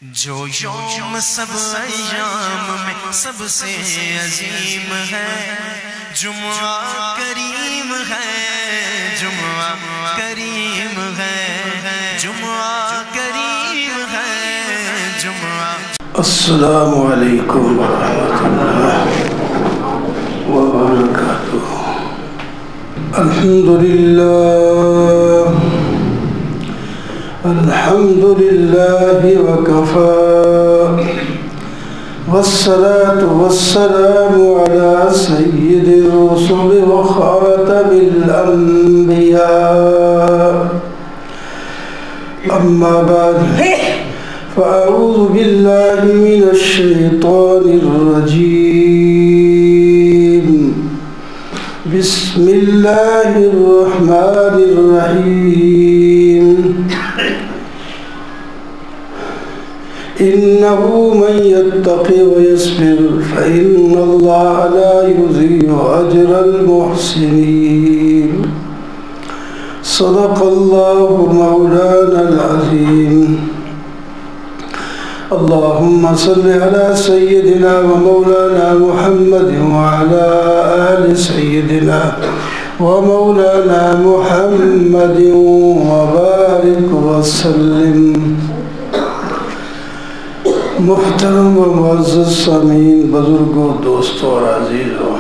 جو یوم سب ایام میں سب سے عظیم ہے، جمعہ کریم ہے، جمعہ کریم ہے، جمعہ کریم ہے، جمعہ۔ السلام علیکم ورحمۃ اللہ وبرکاتہ۔ الحمد للہ وکفى والصلاة والسلام على سید الرسل وخاتم الانبیاء، اما بعد فأعوذ باللہ من الشیطان الرجیم، بسم اللہ الرحمن الرحیم۔ إنه من يتق ويصبر فإن الله لا يضيع أجر المحسنين، صدق الله مولانا العظيم۔ اللهم صل على سيدنا ومولانا محمد وعلى آل سيدنا ومولانا محمد وبارك وسلم۔ محترم و معزز سامعین، بزرگوں، دوستوں اور عزیزوں،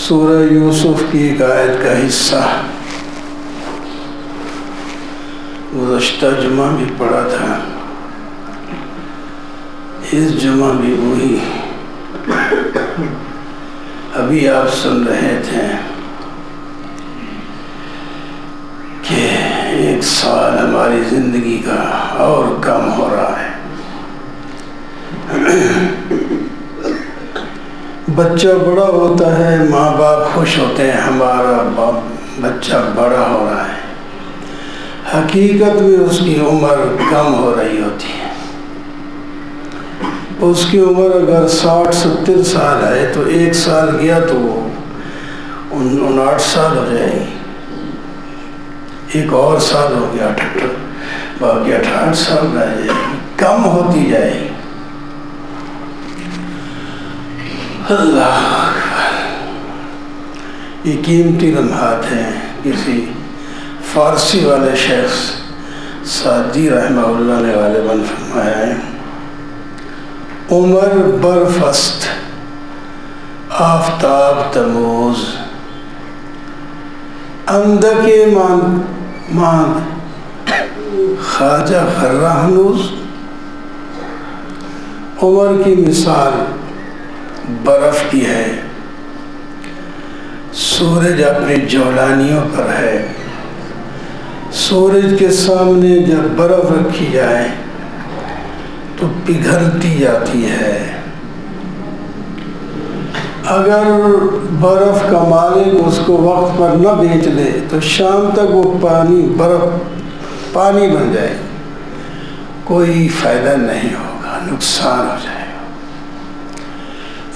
سورہ یوسف کی ایک آیت کا حصہ گزشتہ جمعہ بھی پڑھا تھا، اس جمعہ بھی وہی ابھی آپ سن رہے تھے کہ 1 سال ہماری زندگی کا اور کم ہو رہا ہے۔ بچہ بڑا ہوتا ہے، ماں باپ خوش ہوتے ہیں ہمارا بچہ بڑا ہو رہا ہے، حقیقت میں اس کی عمر کم ہو رہی ہوتی ہے۔ اس کی عمر اگر 60-70 سال ہے تو 1 سال گیا تو وہ 59 سال ہو جائے گی، ایک اور سال ہو گیا 78، باقی 68 سال رہ جائے گی، کم ہوتی جائے گی۔ اللہ اکبر۔ یہ قیمتی لمحات ہیں۔ کسی فارسی والے شخص سعدی رحمہ اللہ نے غالباً فرمایا ہے، عمر برفست آفتاب تموز، اندک ماند خواجہ خرہ ہنوز۔ عمر کی مثال برف کی ہے، سورج اپنی جولانیوں پر ہے، سورج کے سامنے جب برف رکھی جائے تو پگھلتی جاتی ہے۔ اگر برف کا مالک اس کو وقت پر نہ بیچ دے تو شام تک وہ پانی بن جائے، کوئی فائدہ نہیں ہوگا، نقصان ہو جائے گا۔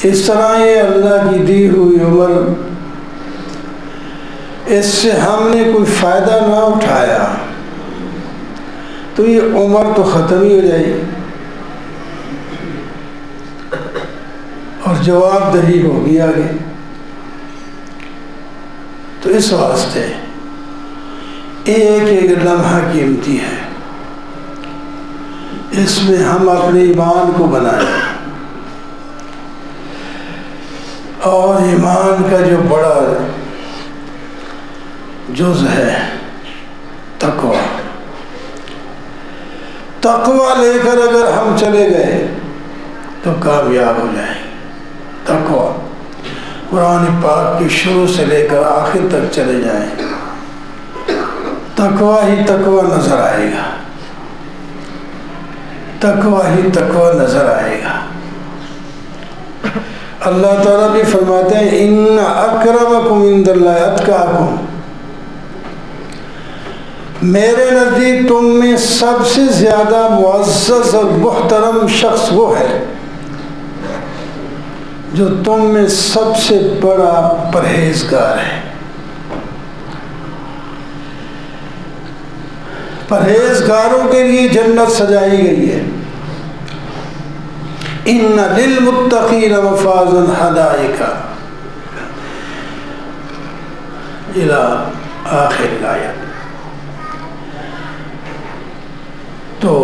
اس طرح یہ اللہ کی دی ہوئی عمر، اس سے ہم نے کوئی فائدہ نہ اٹھایا تو یہ عمر تو ختم ہی ہو جائے گی اور جواب دہی ہوگی آگے۔ تو اس واسطے ایک لمحہ قیمتی ہے، اس میں ہم اپنے ایمان کو بنائیں، اور ایمان کا جو بڑا جز ہے تقوی، تقوی لے کر اگر ہم چلے گئے تو کامیاب ہو جائیں۔ تقوی قرآن پاک کی شروع سے لے کر آخر تک چلے جائیں، تقوی ہی تقوی نظر آئے گا، تقوی ہی تقوی نظر آئے گا۔ اللہ تعالیٰ بھی فرماتے ہیں ان اکرمکم عند اللہ اتقاکم، میرے نزدیک تم میں سب سے زیادہ معزز اور محترم شخص وہ ہے جو تم میں سب سے بڑا پرہیزگار ہے۔ پرہیزگاروں کے لیے جنت سجائی گئی ہے. ان للمتقین مفازا حدائق الی آخر الآیت. تو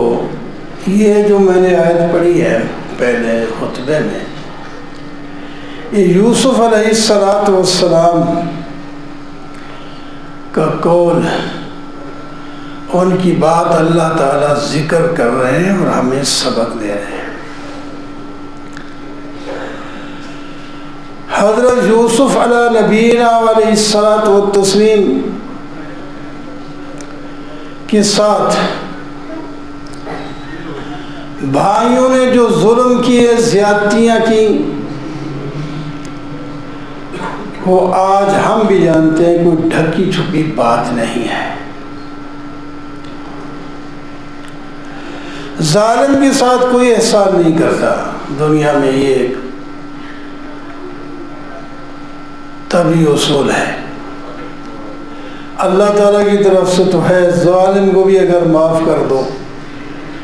یہ جو میں نے آیت پڑھی ہے پہلے خطبے میں، یہ یوسف علیہ السلام کا قول، ان کی بات اللہ تعالیٰ ذکر کر رہے ہیں اور ہمیں سبق دے رہے ہیں. حضرت یوسف علیہ نبینا علیہ الصلاۃ والتسلیم کے ساتھ بھائیوں نے جو ظلم کیے، زیادتیاں کی، وہ آج ہم بھی جانتے ہیں کوئی ڈھکی چھپی بات نہیں ہے. ظالم کے ساتھ کوئی احسان نہیں کرتا دنیا میں، یہ ایک طبعی اصول ہے. اللہ تعالیٰ کی طرف سے تو ہے، ظالم کو بھی اگر معاف کر دو،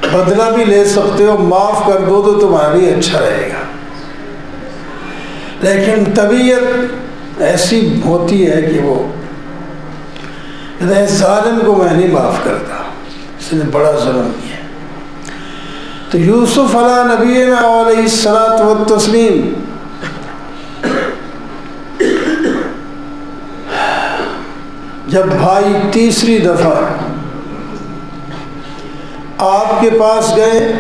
بدلہ بھی لے سکتے ہو، معاف کر دو تو تمہارے لیے اچھا رہے گا. لیکن طبیعت ایسی ہوتی ہے کہ وہ ظالم کو میں نہیں معاف کرتا، اس نے بڑا ظلم کیا. تو یوسف علیہ نبینا علیہ الصلاۃ والتسلیم جب بھائی تیسری دفعہ آپ کے پاس گئے،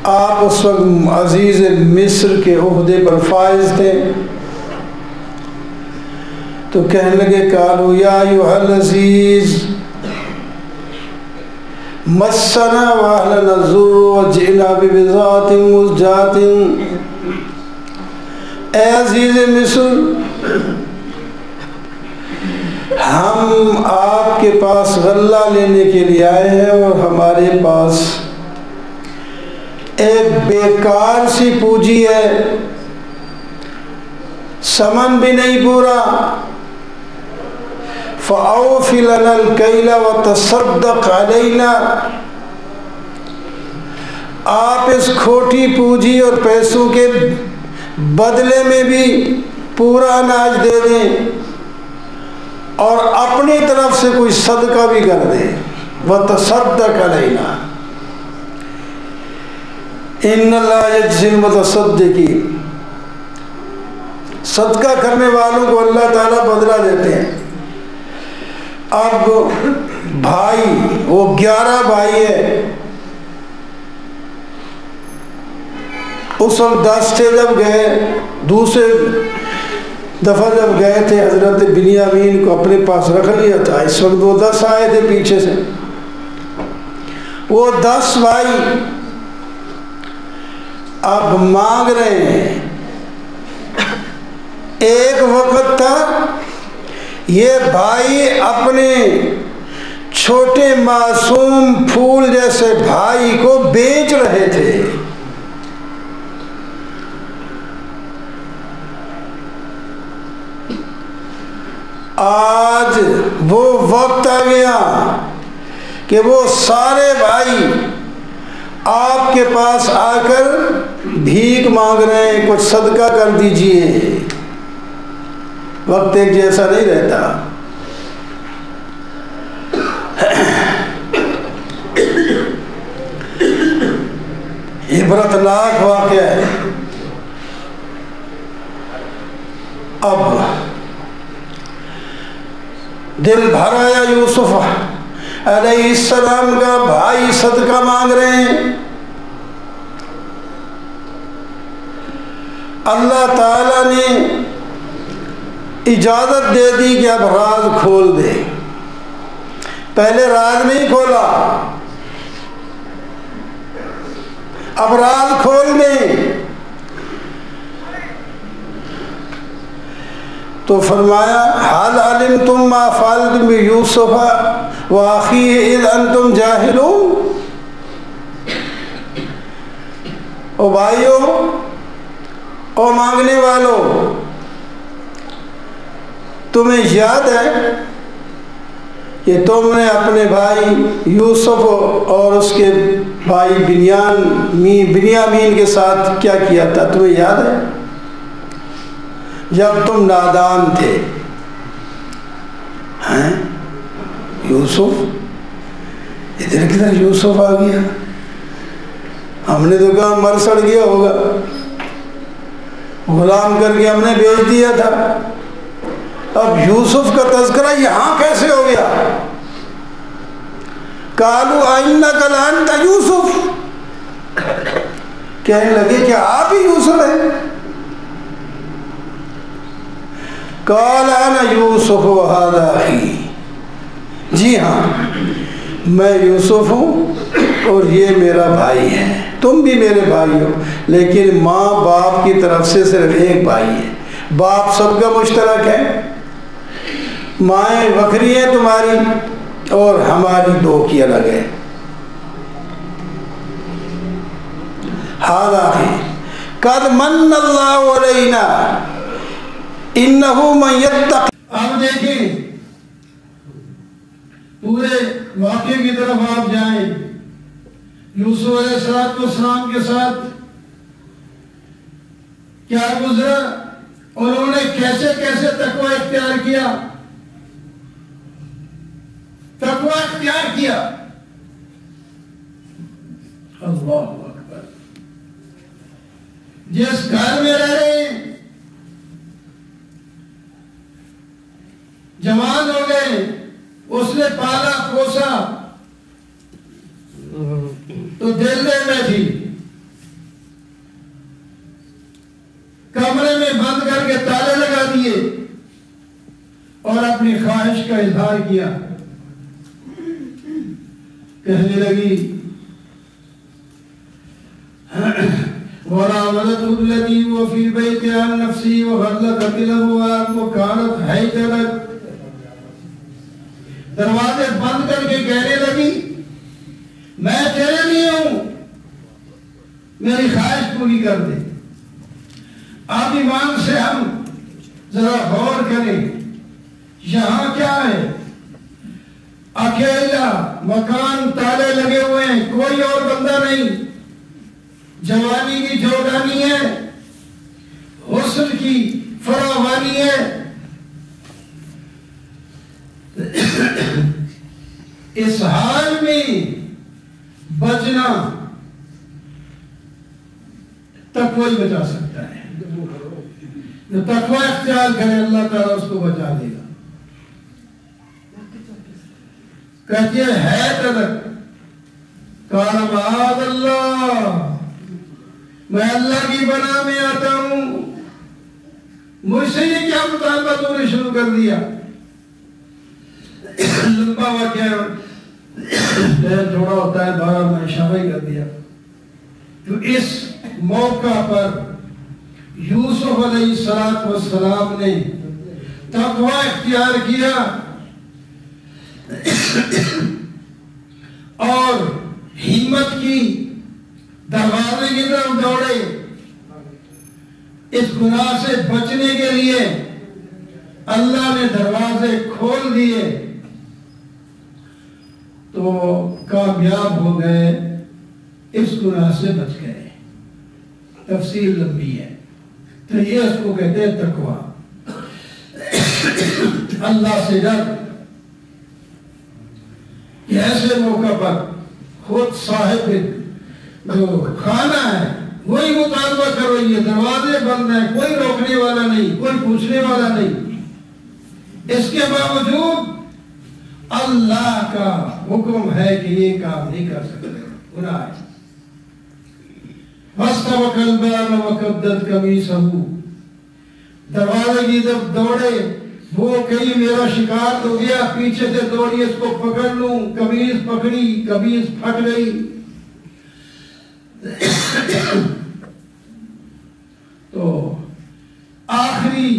آپ اس وقت عزیز مصر کے عہدے پر فائز تھے، تو کہنے لگے قالوا یا ایھا العزیز مسنا واہلنا الضر وجئنا ببضاعۃ مزجاۃ. اے عزیز مصر، ہم آپ کے پاس غلہ لینے کے لیے آئے ہیں اور ہمارے پاس ایک بیکار سی پونجی ہے، سمن بھی نہیں پورا. فَأَوْفِ لَنَا الْكَيْلَ وَتَصَدَّقْ عَلَيْنَا. آپ اس کھوٹی پونجی اور پیسوں کے بدلے میں بھی پورا اناج دے دیں اور اپنی طرف سے کوئی صدقہ بھی کر دیں. وَتَصَدَّقْ عَلَيْنَا إِنَّ اللَّهَ يَجْزِي الْمُتَصَدِّقِينَ. صدقہ کرنے والوں کو اللہ تعالیٰ بدلہ دیتے ہیں. اب بھائی، وہ 11 بھائی ہے، اس وقت 10 تھے جب گئے. دوسرے دفعہ جب گئے تھے حضرت بنیامین کو اپنے پاس رکھ لیا تھا، اس وقت وہ 10 آئے تھے پیچھے سے. وہ 10 بھائی اب مانگ رہے ہیں. ایک وقت تھا یہ بھائی اپنے چھوٹے معصوم پھول جیسے بھائی کو بیچ رہے تھے. آج وہ وقت آ گیا کہ وہ سارے بھائی آپ کے پاس آ کر بھیک مانگ رہے ہیں، کچھ صدقہ کر دیجئے. وقت ایک جیسا نہیں رہتا. عبرتناک واقعہ ہے. اب دل بھر آیا یوسف علیہ السلام کا، بھائی صدقہ مانگ رہے ہیں. اللہ تعالیٰ نے اجازت دے دی کہ اب راز کھول دے. پہلے راز نہیں کھولا، اب راز کھول دیں. تو فرمایا حال علمتم ما فعلتم بيوسف واخيه اذ انتم جاہلون. او بھائیو، او مانگنے والوں، تمہیں یاد ہے کہ تم نے اپنے بھائی یوسف اور اس کے بھائی بنیامین کے ساتھ کیا کیا تھا، تمہیں یاد ہے؟ جب تم نادان تھے. ہیں یوسف، ادھر کدھر یوسف آ گیا؟ ہم نے تو کہا مر سڑ گیا ہوگا، غلام کر کے ہم نے بھیج دیا تھا. اب یوسف کا تذکرہ یہاں کیسے ہو گیا؟ قالوا انک لانت یوسف، کہنے لگے کہ آپ ہی یوسف ہیں. قال انا یوسف وھذا اخی، جی ہاں میں یوسف ہوں اور یہ میرا بھائی ہے. تم بھی میرے بھائی ہو، لیکن ماں باپ کی طرف سے صرف ایک بھائی ہے. باپ سب کا مشترک ہے، مائیں بکھری ہیں تمہاری اور ہماری دو کی الگ ہے. ھذا اخی قد من اللہ علینا انہ من یتقی. آپ دیکھیں پورے واقعے کی طرف آپ جائیں. یوسف علیہ السلام کے ساتھ کیا گزرا، انہوں نے کیسے کیسے تقوی اختیار کیا. تقوی اختیار کیا. اللہ اکبر. جس گھر میں رہ رہے ہیں، جوان ہو گئے، اس نے پالا پوسا تو دل میں تھی، کمرے میں بند کر کے تالے لگا دیے اور اپنی خواہش کا اظہار کیا. کہنے لگی وراودته التي هو في بيتها عن نفسه وغلقت الابواب وكانت حيث. دروازے بند کر کے کہنے لگی میں تیرے لیے ہوں، میری خواہش پوری کر دے. آپ ایمان سے ہم ذرا غور کریں، یہاں کیا ہے؟ اکیلا مکان، تالے لگے ہوئے ہیں، کوئی اور بندہ نہیں. جوانی کی جوانی ہے، حسن کی فراوانی ہے. اس حال میں بچنا تقوی بچا سکتا ہے. جو تقوی اختیار کرے اللہ تعالیٰ اس کو بچا دے گا. کہتی ہے تلک قال معاذ اللہ، میں اللہ کی پناہ میں آتا ہوں، مجھ سے یہ کیا مطالبہ تو نے شروع کر دیا. لمبا واقعہ تھوڑا ہوتا ہے، بارہ میں اشارہ ہی کر دیا. تو اس موقع پر یوسف علیہ السلام نے تقوی اختیار کیا اور ہمت کی، دروازے کی طرف دوڑے. اس گناہ سے بچنے کے لیے اللہ نے دروازے کھول دیے تو کامیاب ہو گئے، اس گناہ سے بچ گئے. تفصیل لمبی ہے، تو یہ اس کو کہتے ہیں تقوی. اللہ سے ڈر کہ ایسے موقع پر خود صاحب جو کھانا ہے وہی مطالبہ کرو. یہ دروازے بند ہیں، کوئی روکنے والا نہیں، کوئی پوچھنے والا نہیں. اس کے باوجود اللہ کا حکم ہے کہ یہ کام نہیں کر سکتے، گناہ ہے. فاستبق الباب وقدت قمیصہ، دروازے کی طرف دوڑے. وہ کہیں میرا شکار ہو گیا، پیچھے سے دوڑی اس کو پکڑ لوں. قمیص پکڑی، قمیص پھٹ گئی. تو آخری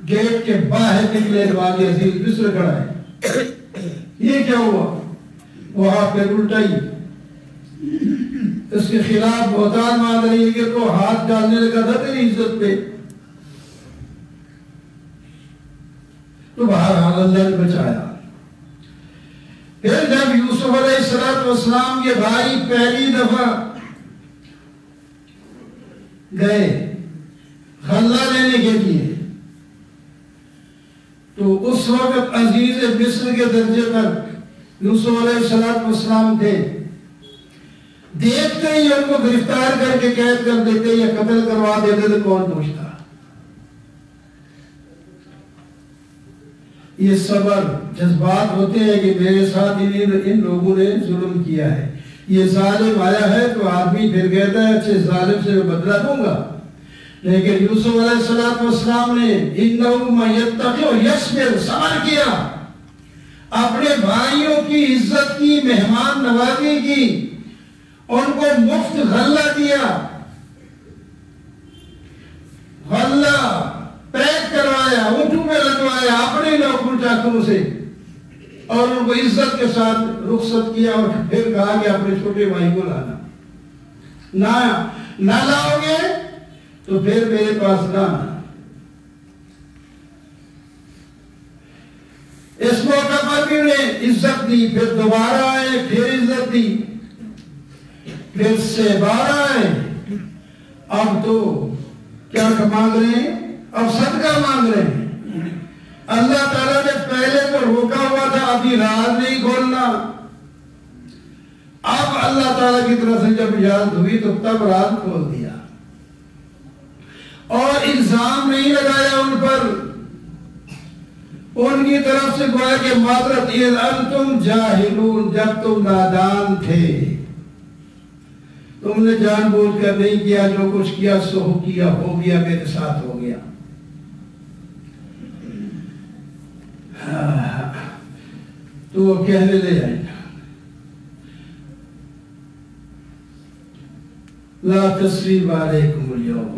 گیٹ کے باہر نکلے والے عزیز مصر کھڑا ہے. یہ کیا ہوا؟ وہاں پہ الٹائی، اس کے خلاف بہتان مان رہی ہے کہ تو ہاتھ ڈالنے لگا تھا تیری عزت پہ. تو بہرحال اللہ نے بچایا. پھر جب یوسف علیہ السلام کے بھائی پہلی دفعہ گئے غلہ لینے کے لیے تو اس وقت عزیز مصر کے درجے پر یوسف علیہ السلام تھے. دیکھتے ہی ان کو گرفتار کر کے قید کر دیتے یا قتل کروا دیتے تو کون پوچھتا. یہ صبر جذبات ہوتے ہیں کہ میرے ساتھ ان لوگوں نے ظلم کیا ہے, یہ ظالم آیا ہے تو آدمی پھر کہتا ہے اچھے ظالم سے میں بدلہ دوں گا. لیکن یوسف علیہ السلام نے انہو من یتقی و یصبر صبر کیا, اپنے بھائیوں کی عزت کی, مہمان نوازی کی, ان کو مفت غلہ دیا, غلہ پیک کروایا, اونٹوں میں لگوایا اپنے نوکر چاکروں سے, اور ان کو عزت کے ساتھ رخصت کیا اور پھر کہا کہ اپنے چھوٹے بھائی کو لانا, نہ لاؤ گے تو پھر میرے پاس نہ آنا. اس موقع پر بھی انہیں عزت دی, پھر دوبارہ آئے پھر عزت دی, پھر سے بارہ آئے. اب تو کیا مانگ رہے ہیں؟ اب صدقہ مانگ رہے ہیں. اللہ تعالیٰ نے پہلے تو روکا ہوا تھا, ابھی راز نہیں کھولنا. اب اللہ تعالیٰ کی طرف سے جب اجازت ہوئی تو تب راز کھول دیا اور الزام نہیں لگایا ان پر. ان کی طرف سے گویا کہ معذرت, اذ انتم جاہلون, جب تم نادان تھے تم نے جان بوجھ کر نہیں کیا, جو کچھ کیا سو کیا, ہو گیا, میرے ساتھ ہو گیا. تو وہ کہنے لے جائیں لا تثریب علیکم اليوم,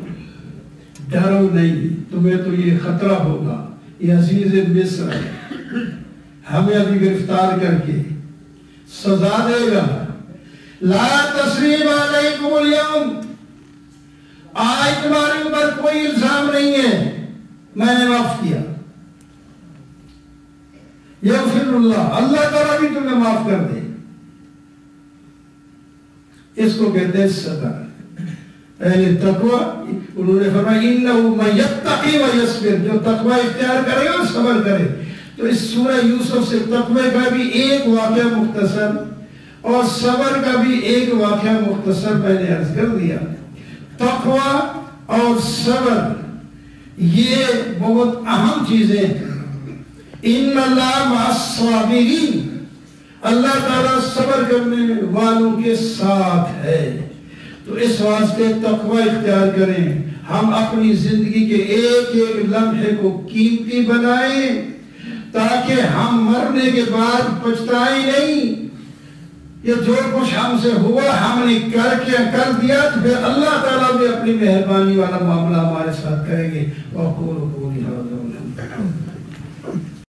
ڈرو نہیں, تمہیں تو یہ خطرہ ہوگا, یہ عزیز مصر ہے, ہمیں ابھی گرفتار کر کے سزا دے گا. لا تثریب علیکم اليوم, آج تمہارے اوپر کوئی الزام نہیں ہے, میں نے معاف کیا. یغفر اللہ, اللہ تعالیٰ بھی تمہیں معاف کر دے. اس کو کہتے ہیں صبر. اہل تقوی, انہوں نے فرمایا انہو من یتقی و یصبر, جو تقوی اختیار کرے اور صبر کرے. تو اس سورہ یوسف سے تقوی کا بھی ایک واقعہ مختصر اور صبر کا بھی ایک واقعہ مختصر میں نے عرض کر دیا. تقوی اور صبر یہ بہت اہم چیزیں ہیں. ان اللہ مع الصابرین, اللہ تعالیٰ صبر کرنے والوں کے ساتھ ہے. تو اس واسطے تقوی اختیار کریں, ہم اپنی زندگی کے ایک ایک لمحے کو قیمتی بنائیں تاکہ ہم مرنے کے بعد پچھتائیں نہیں. یہ جو کچھ ہم سے ہوا ہم نے کر دیا, تو پھر اللہ تعالیٰ بھی اپنی مہربانی والا معاملہ ہمارے ساتھ کریں گے. وَقُولُوا قَوْلِي هَٰذَا